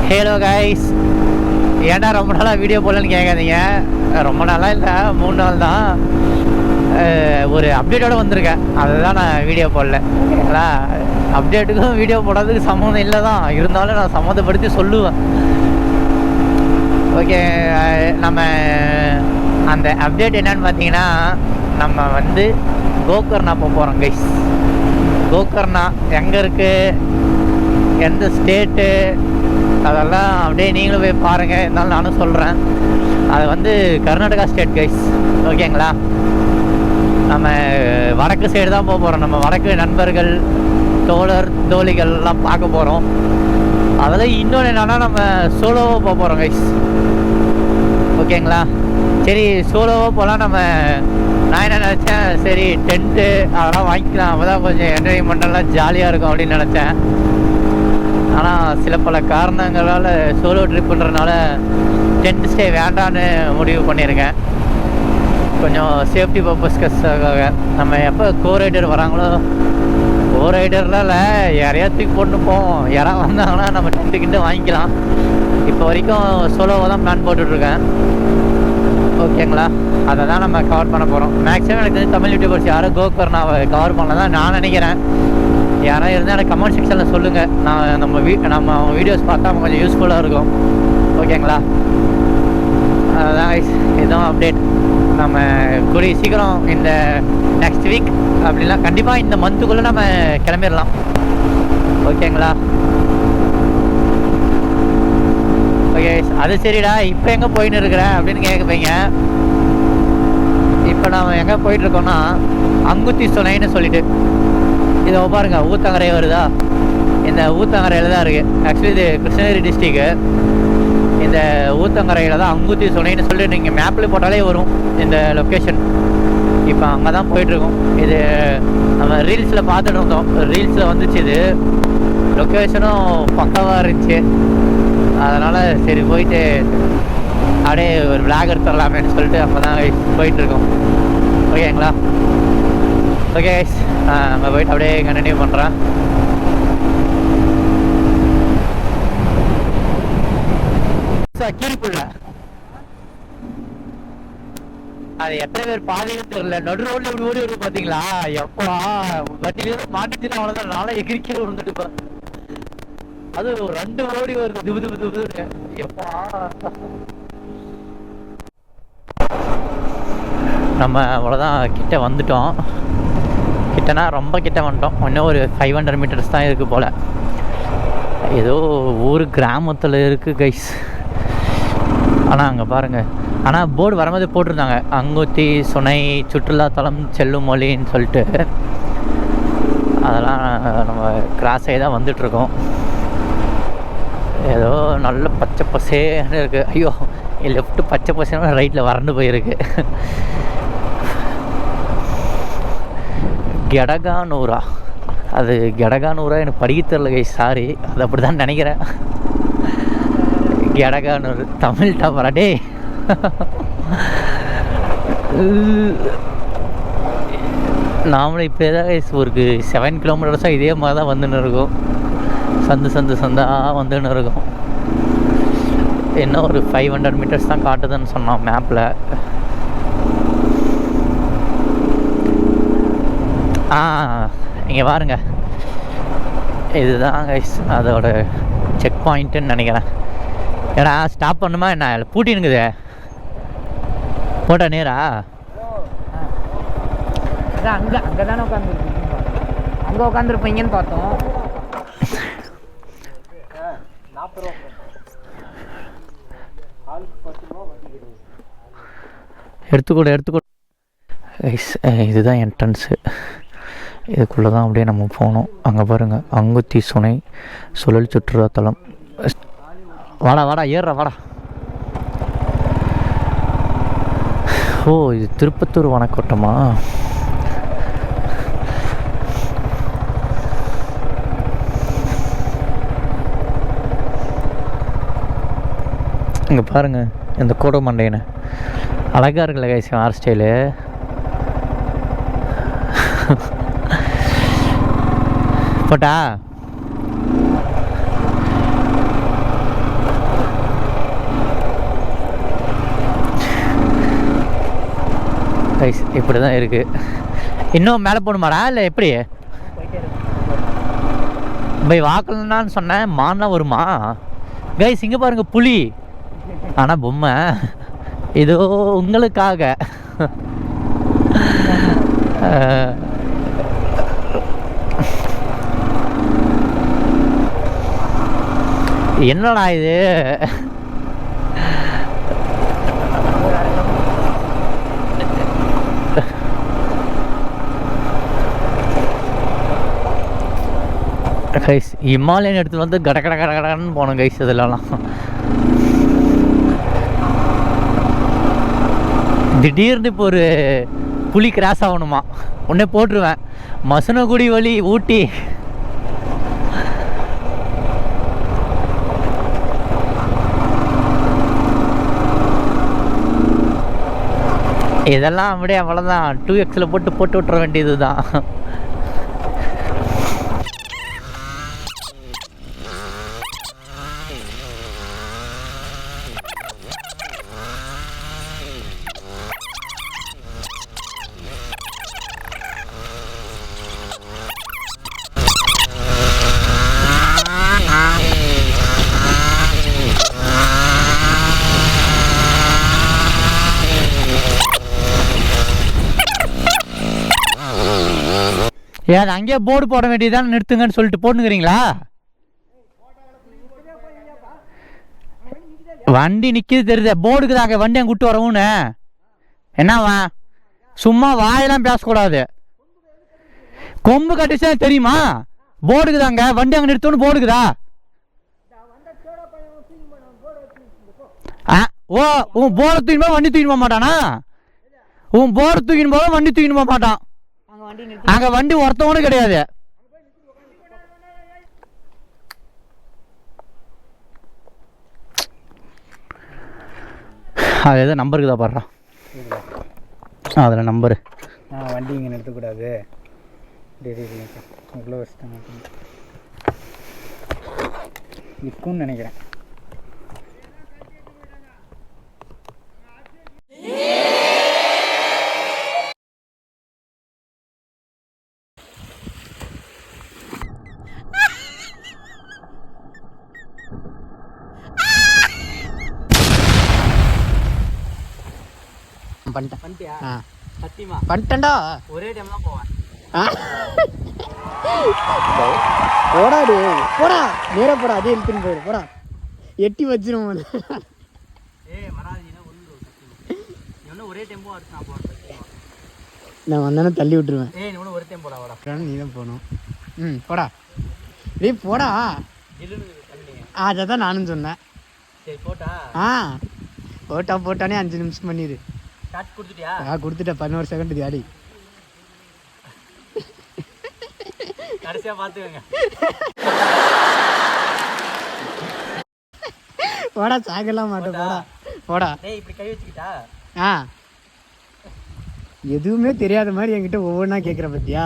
Hello guys, ஏன்டா ரொம்ப நாளாக வீடியோ போடலன்னு கேட்காதீங்க. ரொம்ப நாளாக இல்லை, 3 நாள் தான். ஒரு அப்டேட்டோடு வந்திருக்கேன், அதுதான் நான் வீடியோ போடல. ஓகேங்களா? அப்டேட்டுக்கும் வீடியோ போடுறதுக்கு சம்மந்தம் இல்லை தான், இருந்தாலும் நான் சம்மந்தப்படுத்தி சொல்லுவேன். ஓகே, நம்ம அந்த அப்டேட் என்னன்னு பார்த்தீங்கன்னா, நம்ம வந்து கோகர்ணா போக போகிறோம் கைஸ். கோகர்ணா எங்கே இருக்குது, எந்த ஸ்டேட்டு, அதெல்லாம் அப்படியே நீங்களும் போய் பாருங்கள். இருந்தாலும் நானும் சொல்கிறேன், அது வந்து கர்நாடகா ஸ்டேட் கைஸ். ஓகேங்களா? நம்ம வடக்கு சைடு தான் போக போகிறோம். நம்ம வடக்கு நண்பர்கள், தோழர், தோழிகள்லாம் பார்க்க போகிறோம். அதில் இன்னொன்று என்னென்னா, நம்ம சோலோவாக போக போகிறோம் கைஸ். ஓகேங்களா? சரி, சோலோவாக போகலாம். நான் என்ன நினச்சேன், சரி டென்ட்டு அதெல்லாம் வாங்கிக்கலாம், அப்போ தான் கொஞ்சம் என்டர்டைன்மெண்ட்டெல்லாம் ஜாலியாக இருக்கும் அப்படின்னு நினச்சேன். ஆனால் சில பல காரணங்களால் சோலோ ட்ரிப்புன்றனால டென்ட் ஸ்டே வேண்டான்னு முடிவு பண்ணியிருக்கேன். கொஞ்சம் சேஃப்டி பர்பஸ்க்காக. நம்ம எப்போ கோ-ரைடர் வராங்களோ, கோ-ரைடர்லாம் இல்லை, யாரையா தூக்கி போட்டு போவோம். யாராவது வந்தாங்கன்னா நம்ம டென்ட்டுக்கிட்ட வாங்கிக்கலாம். இப்போ வரைக்கும் சோலோவாக தான் பிளான் போட்டுட்ருக்கேன். ஓகேங்களா? அதை தான் நம்ம கவர் பண்ண போகிறோம். மேக்ஸிமம் எனக்கு தெரிஞ்சு தமிழ் யூடியூபர்ஸ் யாரும் கோகர்ணாவை கவர் பண்ணல தான் நான் நினைக்கிறேன். யாராவது இருந்தால் எனக்கு கமெண்ட் செக்ஷனில் சொல்லுங்கள். நான் நம்ம வீடியோஸ் பார்த்தா கொஞ்சம் யூஸ்ஃபுல்லாக இருக்கும். ஓகேங்களா? அதுதான் இதுதான் அப்டேட். நம்ம கூடிய சீக்கிரம் இந்த நெக்ஸ்ட் வீக் அப்படிலாம் கண்டிப்பாக இந்த மந்த்துக்குள்ளே நம்ம கிளம்பிடலாம். ஓகேங்களா? ஓகே, அது சரிடா, இப்போ எங்கே போயின்னு இருக்கிறேன் அப்படின்னு கேட்குப்பீங்க. இப்போ நாம் எங்கே போயிட்டுருக்கோன்னா, அங்குத்தி சுனைன்னு சொல்லிட்டு, இதை பாருங்க, ஊத்தங்கரை வருதா? இந்த ஊத்தங்கரையில் தான் இருக்குது. ஆக்சுவலி இது கிருஷ்ணகிரி டிஸ்ட்ரிக்கு. இந்த ஊத்தங்கரையில் தான் அங்குத்தி சுனைன்னு சொல்லிட்டு நீங்கள் மேப்பில் போட்டாலே வரும் இந்த லொக்கேஷன். இப்போ அங்கே தான் போயிட்டுருக்கோம். இது நம்ம ரீல்ஸில் பார்த்துட்டு இருந்தோம், ரீல்ஸில் வந்துச்சு. இது லொக்கேஷனும் பக்காவாக இருந்துச்சு. அதனால் சரி போயிட்டு அப்படியே ஒரு விளாக் எடுத்துடலாமேன்னு சொல்லிட்டு அப்போ தான் போயிட்டுருக்கோம். ஓகேங்களா? ஓகே, நம்ம போயிட்டு அப்படியே கண்டினியூ பண்ணுறேன். கீழ்ப்புள்ள அது எத்தனை பேர் பாதின்னு தெரியல, நடு ரோட்ல இப்படி ஓடி வரும் பார்த்தீங்களா? எப்பா வண்டியில மாட்டிச்சுன்னா அவ்வளோதான், நானும் எகிரிக்கல விழுந்துட்டுப்பேன். அது 2 ஓடி வருது, திபு எப்பா. நம்ம அவ்வளோதான், கிட்ட வந்துட்டோம். கிட்டனா ரொம்ப கிட்ட வந்துட்டோம். இன்னும் ஒரு 500 மீட்டர்ஸ் தான் இருக்குது போல். ஏதோ ஊர் கிராமத்தில் இருக்குது கைஸ். ஆனால் அங்கே பாருங்கள், ஆனால் போர்டு வரும்போது போட்டிருந்தாங்க, அங்குத்தி சுனை சுற்றுலாத்தலம் செல்லும் மொழின்னு சொல்லிட்டு. அதெல்லாம் நம்ம கிராஸ் ஆகி தான் வந்துட்டுருக்கோம். ஏதோ நல்ல பச்சை பசேன்னு இருக்குது. ஐயோ, லெஃப்ட்டு பச்சை பசேன்னு, ரைட்டில் வறண்டு போயிருக்கு. கெடகானூரா? அது கெடகானூரா எனக்கு படிக்க தெரியல கை, சாரி. அது அப்படி தான் நினைக்கிறேன். கெடகானூர் தமிழ் டாப்பரா டே? நாமளும் இப்போ ஏதாவது ஒரு 7 கிலோமீட்டர்ஸாக இதே மாதிரி தான் வந்துன்னு இருக்கோம். சந்தாக வந்துன்னு இருக்கும். இன்னும் ஒரு 500 மீட்டர்ஸ் தான் காட்டுதுன்னு சொன்னோம் மேப்பில். இங்கே பாருங்க, இதுதான் கைஸ் அதோட செக் பாயிண்ட்டுன்னு நினைக்கிறேன். ஏன்னா ஸ்டாப் பண்ணுமா என்ன, இல்லை பூட்டினுக்குது போட்டா நேரா? அங்கே தானே உட்காந்துருப்பீங்க, அங்கே உட்காந்துருப்பீங்கன்னு பார்த்தோம். எடுத்துக்கூட இதுதான் என்ட்ரன்ஸு. இதுக்குள்ளே தான் அப்படியே நம்ம போகணும். அங்கே பாருங்கள், அங்குத்தி சுனை சுழல் சுற்றுலாத்தலம். வாடா ஏறுறா வாடா. ஓ, இது திருப்பத்தூர் வனக்கோட்டமா? இங்கே பாருங்கள், இந்த கோடை மண்டையனை அழகாக இருக்குல்ல கைஸ் ஹேர் ஸ்டைலு. போட்டா கைஸ் இப்படி தான் இருக்குது. இன்னும் மேலே போகணுமாடா இல்லை எப்படி? போய் வாக்கலன்னு சொன்னேன், மான்னா வருமா? கைஸ் இங்கே பாருங்கள் புலி, ஆனால் பொம்மை இதோ உங்களுக்காக. என்னடா இது? கைஸ் இமாலயன் எடுத்துகிட்டு வந்து கட கட கட கடன்னு போனோம் கைஸ். இதெல்லாம் திடீர்னு இப்போ ஒரு புலி கிராஸ் ஆகணுமா, உடனே போட்டுருவேன். மசனகுடி வழி ஊட்டி. இதெல்லாம் அப்படியே அவ்வளோதான், 2Xல போட்டு விட்டுற வேண்டியது தான். ஏன் அங்கேயே போர்டு போட வேண்டியதான், நிறுத்துங்கன்னு சொல்லிட்டு போட்டுக்கிறீங்களா? வண்டி நிற்கிது தெரியுது, போர்டுக்கு தாங்க வண்டி அங்கே விட்டு வரவுன்னு. என்னவா சும்மா வாயெல்லாம் பேசக்கூடாது. கொம்பு கட்டிச்சா தெரியுமா? போர்டுக்கு தாங்க வண்டி அங்கே நிறுத்தணும், போர்டுக்குதா? ஓ உன் போர்டை தூக்கின்னு போக வண்டி தூக்கின்னு போக மாட்டானா? உன் போர்டை தூக்கின்னு போக வண்டி தூக்கின்னு போக மாட்டான். அங்க வண்டி ஒருத்தவனும் கிடையாது. அது எதோ நம்பருக்கு தான் பாடுறான், அதில் நம்பரு. வண்டி இங்கே நிறுத்தக்கூடாது, இவ்வளோ வச்சுட்டாங்க இருக்கும்னு நினைக்கிறேன். பண்ணிட்டேன்டா, ஒரே டைம் தான் போவேன். போடா டே, போடா நேரா போடா, அதே இழுத்துன்னு போயிடு, போடா எட்டி வச்சிரும். ஒரே டெம்போ நான் வந்தானே தள்ளி விட்டுருவேன். ஒரு டைம் போடா வாடா, நீ தான் போகணும். போடா டே போடா. அதான் நானும் சொன்னேன். சரி போட்டா போட்டானே 5 நிமிஷம் பண்ணிடு. கொடுத்துட்டேன் 11 செகண்ட் தியாடி. கடைசியா பார்த்துக்கோங்க. போடா சாகலாம் மாட்டேன், போடா போடா. இப்படி கை வச்சுக்கிட்டா எதுவுமே தெரியாத மாதிரி என்கிட்ட ஒவ்வொன்றா கேட்குற பத்தியா?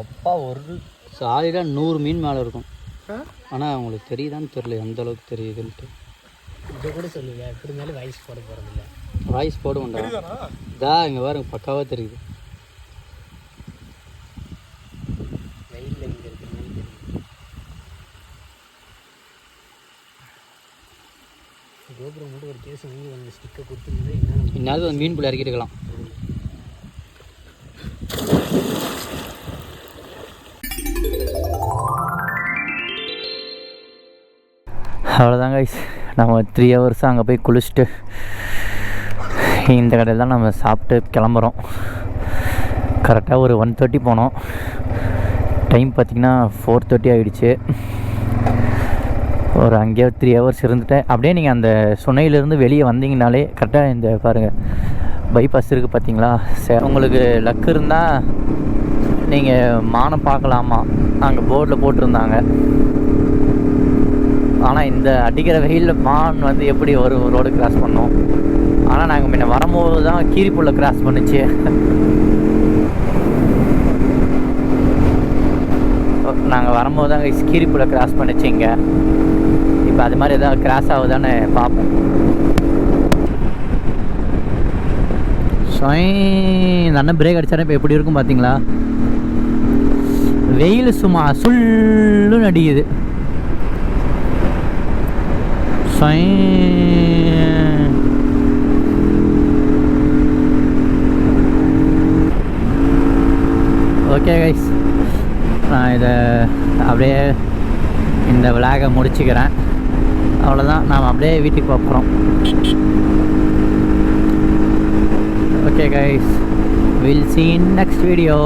அப்பா ஒரு சாலிடாக 100 மீன் மேலே இருக்கும். ஆனால் அவங்களுக்கு தெரியுதான்னு தெரியல, எந்த அளவுக்கு தெரியுதுன்ட்டு. இதை கூட சொல்லுங்க, எப்படி இருந்தாலும் வாய்ஸ் போட போகிறதில்ல. வாய்ஸ் போடுவோம்டா, இதா இங்கே பாருங்க பக்காவாக தெரியுது. வெயிலில் இங்கே இருக்கிற மாதிரி தெரியுது. கோபுரம் மட்டும் ஒரு கேஸ் வாங்கி அந்த ஸ்டிக்கை கொடுத்துருந்தா என்ன இன்னாவது மீன் புள்ளி இறக்கிட்டு இருக்கலாம். அவ்வளோதாங்க கைஸ், நம்ம 3 ஹவர்ஸ் அங்கே போய் குளிச்சுட்டு இந்த கடையில் தான் நம்ம சாப்பிட்டு கிளம்புறோம். கரெக்டாக ஒரு 1:30 போனோம். டைம் பார்த்திங்கன்னா 4:30 ஆகிடுச்சு. ஒரு அங்கேயே 3 ஹவர்ஸ் இருந்துட்டேன். அப்படியே நீங்கள் அந்த சுனையிலேருந்து வெளியே வந்தீங்கனாலே கரெக்டாக இந்த பாருங்கள் பைபாஸ் இருக்குது பார்த்தீங்களா? உங்களுக்கு லக்கு இருந்தால் நீங்கள் மானம் பார்க்கலாமா, அங்கே போர்டில் போட்டிருந்தாங்க. ஆனால் இந்த அடிக்கிற வெயிலில் மான் வந்து எப்படி ஒரு ரோடு கிராஸ் பண்ணோம்? ஆனால் நாங்கள் முன்ன வரும்போது தான் கீரிப்புள்ள கிராஸ் பண்ணுச்சு. நாங்கள் வரும்போது தான் கீரிப்புள்ள கிராஸ் பண்ணுச்சு இங்கே. இப்போ அது மாதிரி எதாவது கிராஸ் ஆகுதான்னு பார்ப்போம். இந்த அண்ணன் பிரேக் அடித்தானே இப்போ எப்படி இருக்கும் பார்த்தீங்களா? வெயில் சும்மா சுள்ளுன்னு அடிக்குது. ஓகே கைஸ், நான் இதை அப்படியே இந்த விளாகை முடிச்சுக்கிறேன். அவ்வளோதான், நாம் அப்படியே வீட்டுக்கு போகிறோம். Okay guys, we'll see in next video.